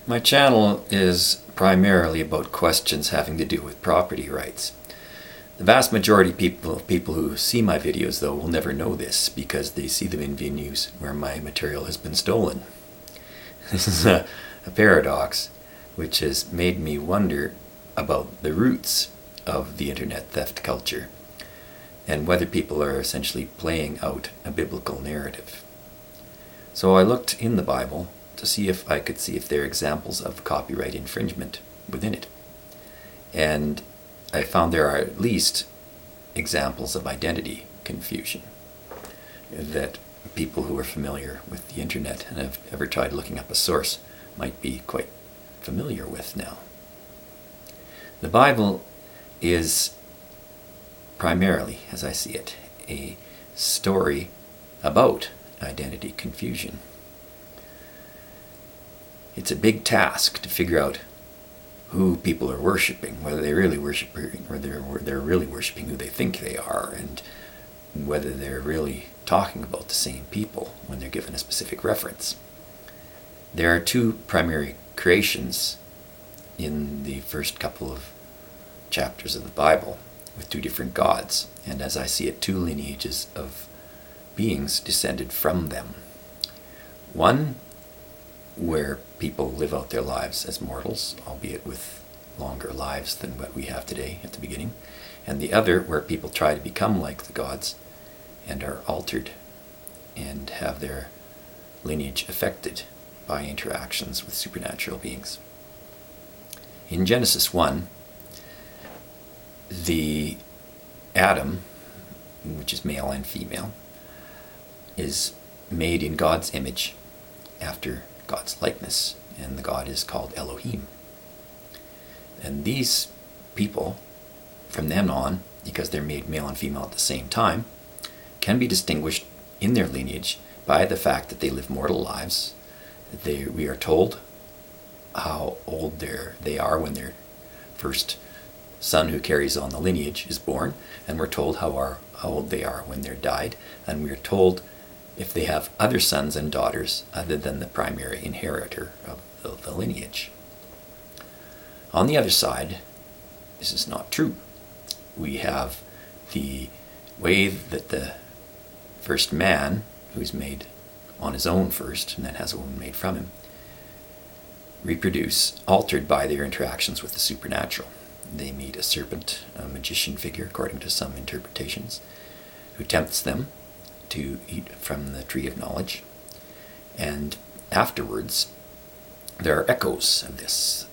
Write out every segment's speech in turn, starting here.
My channel is primarily about questions having to do with property rights. The vast majority of people who see my videos, though, will never know this because they see them in venues where my material has been stolen. This is a paradox which has made me wonder about the roots of the internet theft culture and whether people are essentially playing out a biblical narrative. So I looked in the Bible to see if I could see if there are examples of copyright infringement within it. And I found there are at least examples of identity confusion that people who are familiar with the internet and have ever tried looking up a source might be quite familiar with now. The Bible is primarily, as I see it, a story about identity confusion. It's a big task to figure out who people are worshiping, whether they're really worshiping, or they're really worshiping who they think they are, and whether they're really talking about the same people when they're given a specific reference. There are two primary creations in the first couple of chapters of the Bible with two different gods, and as I see it, two lineages of beings descended from them. One where people live out their lives as mortals, albeit with longer lives than what we have today at the beginning, and the other where people try to become like the gods and are altered and have their lineage affected by interactions with supernatural beings. In Genesis 1, the Adam, which is male and female, is made in God's image after God's likeness, and the God is called Elohim. And these people, from then on, because they're made male and female at the same time, can be distinguished in their lineage by the fact that they live mortal lives. We are told how old they are when their first son who carries on the lineage is born, and we're told how old they are when they're died, and we're told if they have other sons and daughters other than the primary inheritor of the lineage. On the other side, this is not true. We have the way that the first man, who's made on his own first, and then has a woman made from him, reproduce, altered by their interactions with the supernatural. They meet a serpent, a magician figure, according to some interpretations, who tempts them to eat from the tree of knowledge. And afterwards, there are echoes of this.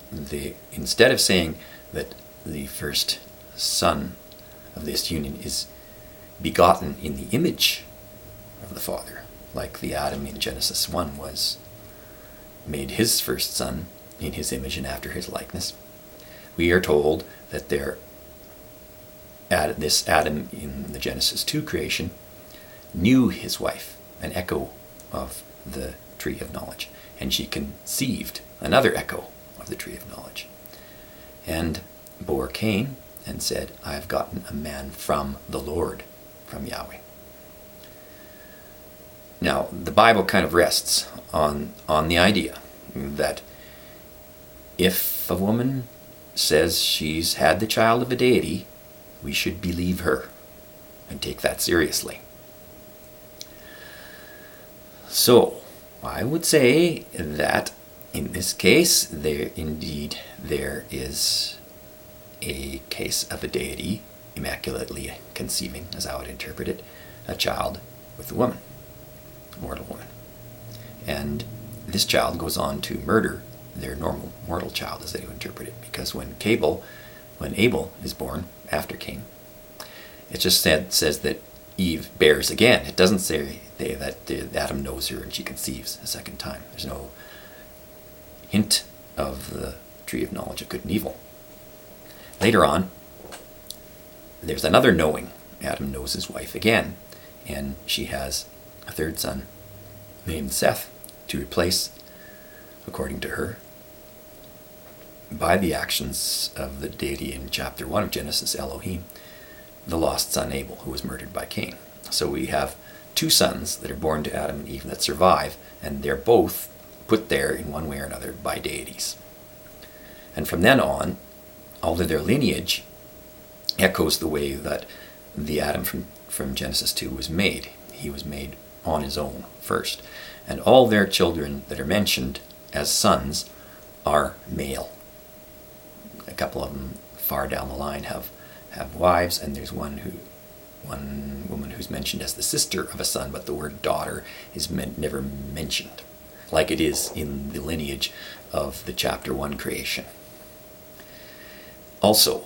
Instead of saying that the first son of this union is begotten in the image of the Father, like the Adam in Genesis 1 was made his first son in his image and after his likeness, we are told that this Adam in the Genesis 2 creation knew his wife, an echo of the tree of knowledge, and she conceived another echo of the tree of knowledge, and bore Cain and said, I have gotten a man from the Lord, from Yahweh. Now, the Bible kind of rests on the idea that if a woman says she's had the child of a deity, we should believe her and take that seriously. So, I would say that in this case, there is a case of a deity immaculately conceiving, as I would interpret it, a child with a woman, a mortal woman. And this child goes on to murder their normal mortal child, as they would interpret it, because when Abel is born after Cain, it just says that Eve bears again. It doesn't say that Adam knows her and she conceives a second time. There's no hint of the tree of knowledge of good and evil. Later on, there's another knowing. Adam knows his wife again, and she has a third son named Seth to replace, according to her, by the actions of the deity in chapter 1 of Genesis, Elohim, the lost son Abel, who was murdered by Cain. So we have two sons that are born to Adam and Eve that survive, and they're both put there in one way or another by deities. And from then on, all of their lineage echoes the way that the Adam from Genesis 2 was made. He was made on his own first. And all their children that are mentioned as sons are male. A couple of them far down the line have wives, and there's one woman who's mentioned as the sister of a son, but the word daughter is never mentioned, like it is in the lineage of the chapter 1 creation. Also,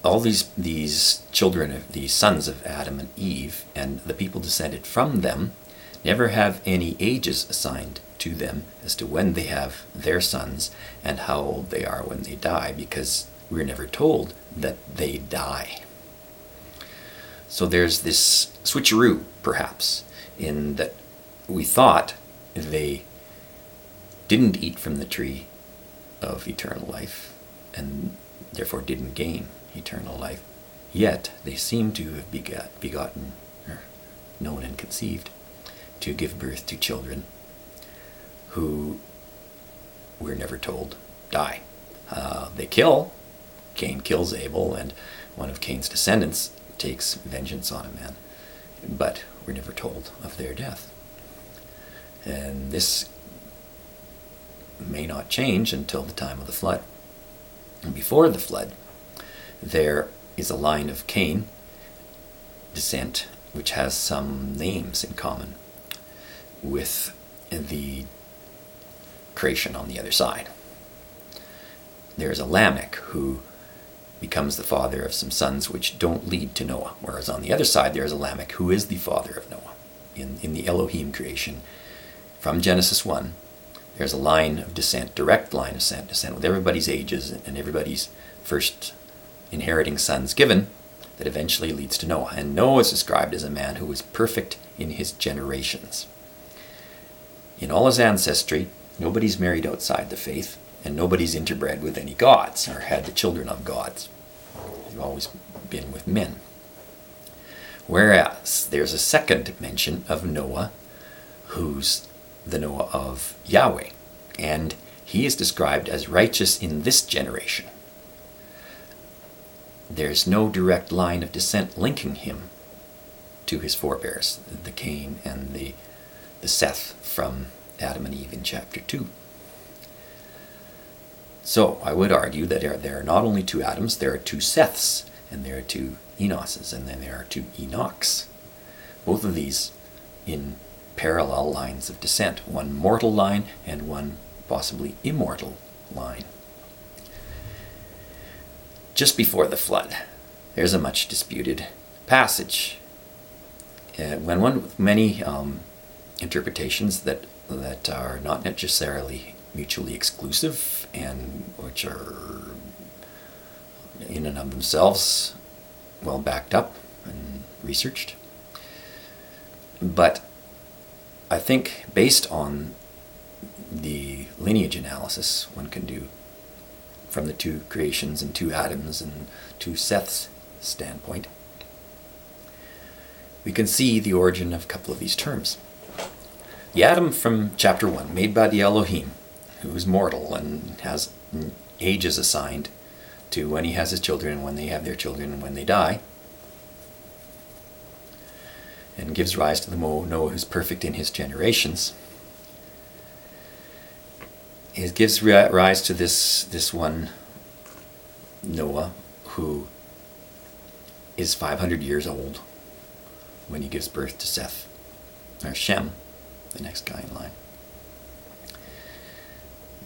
all these children, these sons of Adam and Eve, and the people descended from them, never have any ages assigned to them as to when they have their sons and how old they are when they die, because we're never told that they die. So there's this switcheroo, perhaps, in that we thought they didn't eat from the tree of eternal life and therefore didn't gain eternal life, yet they seem to have begotten, or known and conceived, to give birth to children who we're never told die. They kill. Cain kills Abel, and one of Cain's descendants takes vengeance on a man, but we're never told of their death. And this may not change until the time of the flood. And before the flood, there is a line of Cain descent which has some names in common with the creation on the other side. There's a Lamech who becomes the father of some sons which don't lead to Noah, whereas on the other side there's a Lamech who is the father of Noah. In the Elohim creation, from Genesis 1, there's a line of descent, direct line of descent with everybody's ages and everybody's first inheriting sons given, that eventually leads to Noah. And Noah is described as a man who was perfect in his generations. In all his ancestry, nobody's married outside the faith, and nobody's interbred with any gods or had the children of gods. They've always been with men. Whereas there's a second mention of Noah, who's the Noah of Yahweh, and he is described as righteous in this generation. There's no direct line of descent linking him to his forebears, the Cain and the Seth from Adam and Eve in chapter 2. So I would argue that there are not only two Adams, there are two Seths, and there are two Enoses, and then there are two Enochs. Both of these in parallel lines of descent, one mortal line and one possibly immortal line. Just before the flood, there's a much disputed passage. When one with many interpretations that are not necessarily mutually exclusive and which are in and of themselves well backed up and researched. But I think based on the lineage analysis one can do from the two creations and two Adams and two Seths standpoint, we can see the origin of a couple of these terms. The Adam from chapter 1, made by the Elohim, who is mortal and has ages assigned to when he has his children and when they have their children and when they die, and gives rise to the Noah who's perfect in his generations. It gives rise to this one Noah who is 500 years old when he gives birth to Seth, or Shem, the next guy in line.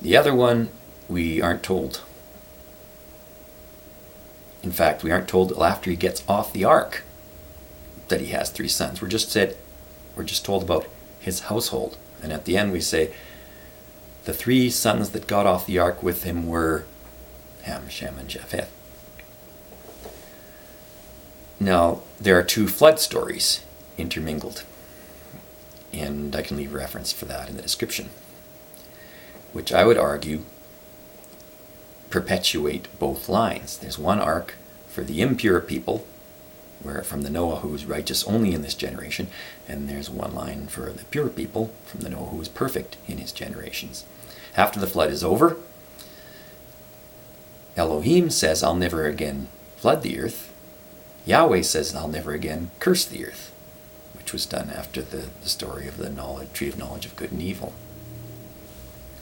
The other one, we aren't told. In fact, we aren't told until after he gets off the ark that he has 3 sons. We're just told about his household. And at the end we say, the 3 sons that got off the ark with him were Ham, Shem, and Japheth. Now, there are 2 flood stories intermingled. And I can leave reference for that in the description, which I would argue perpetuate both lines. There's one ark for the impure people where from the Noah who is righteous only in this generation, and there's one line for the pure people from the Noah who is perfect in his generations. After the flood is over, Elohim says, I'll never again flood the earth. Yahweh says, I'll never again curse the earth, which was done after the story of the tree of knowledge of good and evil.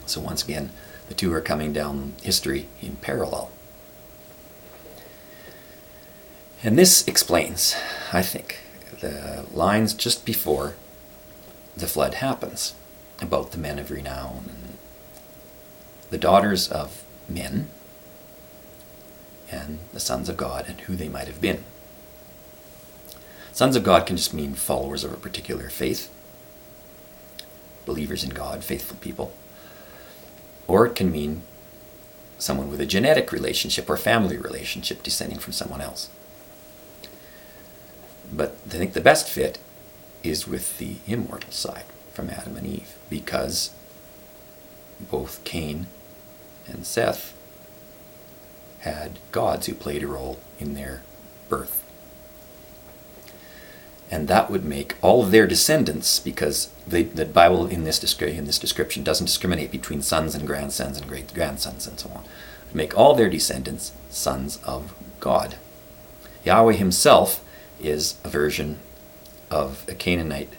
So once again, the two are coming down history in parallel. And this explains, I think, the lines just before the flood happens about the men of renown and the daughters of men and the sons of God and who they might have been. Sons of God can just mean followers of a particular faith, believers in God, faithful people. Or it can mean someone with a genetic relationship or family relationship descending from someone else. But I think the best fit is with the immortal side from Adam and Eve, because both Cain and Seth had gods who played a role in their birth. And that would make all of their descendants, because the Bible in this description doesn't discriminate between sons and grandsons and great-grandsons and so on, would make all their descendants sons of God. Yahweh himself is a version of a Canaanite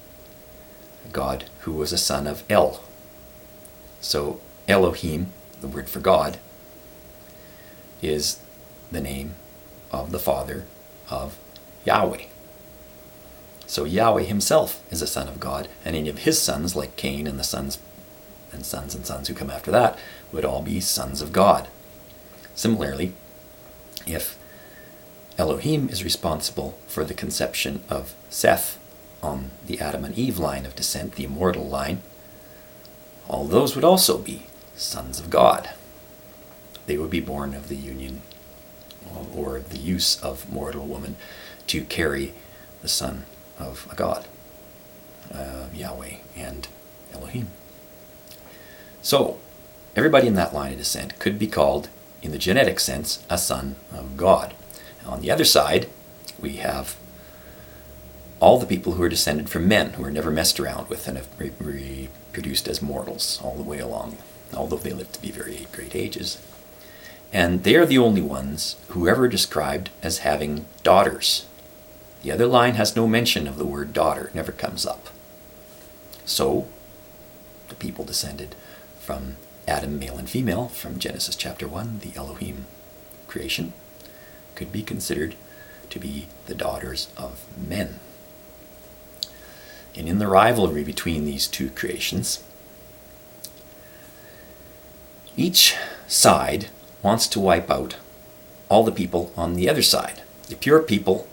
god who was a son of El. So Elohim, the word for God, is the name of the father of Yahweh. So Yahweh himself is a son of God, and any of his sons, like Cain and the sons and sons and sons who come after that, would all be sons of God. Similarly, if Elohim is responsible for the conception of Seth on the Adam and Eve line of descent, the immortal line, all those would also be sons of God. They would be born of the union or the use of mortal woman to carry the son of a god, Yahweh and Elohim. So, everybody in that line of descent could be called, in the genetic sense, a son of God. On the other side, we have all the people who are descended from men, who are never messed around with and have reproduced as mortals all the way along, although they lived to be very great ages. And they are the only ones who ever described as having daughters. The other line has no mention of the word daughter, it never comes up. So, the people descended from Adam, male and female, from Genesis chapter 1, the Elohim creation, could be considered to be the daughters of men. And in the rivalry between these two creations, each side wants to wipe out all the people on the other side. The pure people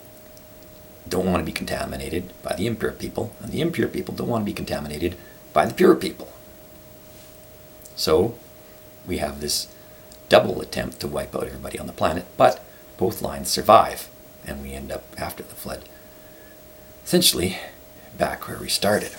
don't want to be contaminated by the impure people, and the impure people don't want to be contaminated by the pure people. So we have this double attempt to wipe out everybody on the planet, but both lines survive, and we end up, after the flood, essentially back where we started.